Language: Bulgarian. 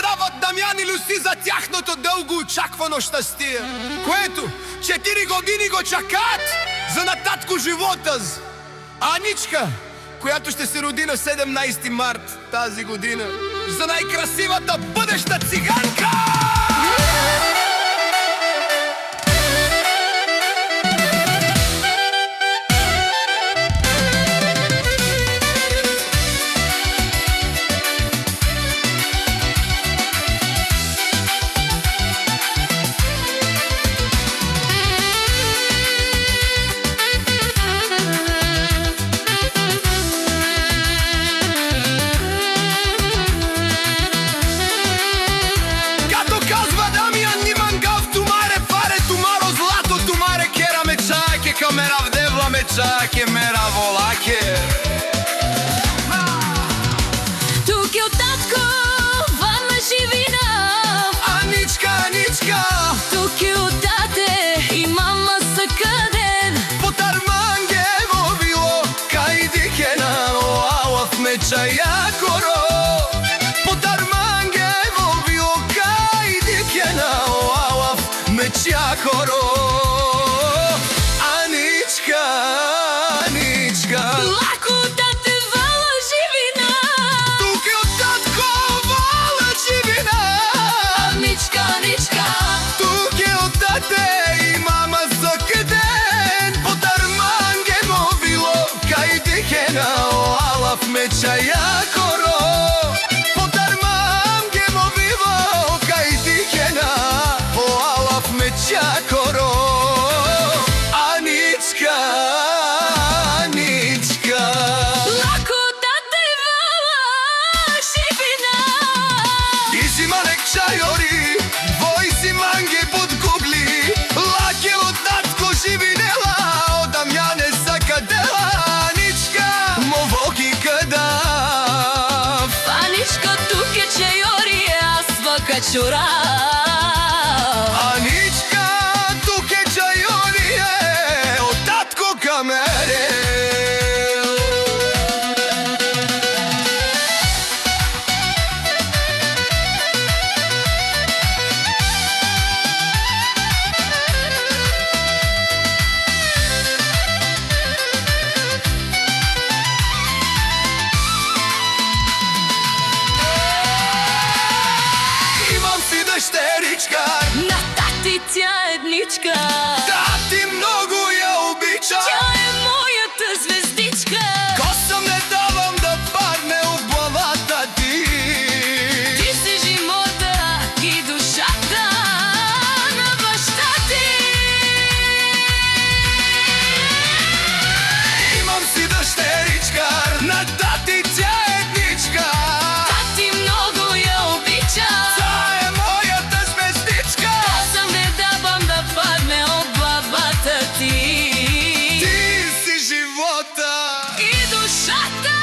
поздрават Дамјан и Люси за тяхното дълго очаквано щастие, което 4 години го чакаат за на татко живота. Аничка, която ще се роди на 17 март тази година, за най-красивата бъдеща циганка! Mera vdevla me čake, mera volake. Тук е от татко, вама живина. Аничка, Аничка. Тук е от тате и мама са къде. Под Армангево било, кай дихена, оалав ме чая коро. Под Армангево било, кай дихена, оалав ме чая коро. Лако тате вала живина. Тук е от татко вала живина. Аничка, Аничка. Тук е от тате и мама всеки ден. Под Армангево било, кай дихена, оалав ме чая коро. Под Армангево било, кай дихена, оалав ме чая коро. Аничка, Чайори, войси манги подгубли, лаке от татко живинела, от Дамјане сакадела, Аничка, мовоги кадав. Аничка, тук е чайори, аз свака чура. Аничка, тук е чайори, от татко камере. На тати тя едничка. Тати много я обича. Тя е моята звездичка. Коса не давам да падне от главата ти. Ти си живота и душата на баща ти. Имам си дъщеричка. На тати тя едничка. Тати много я обича. Ти си живота и душата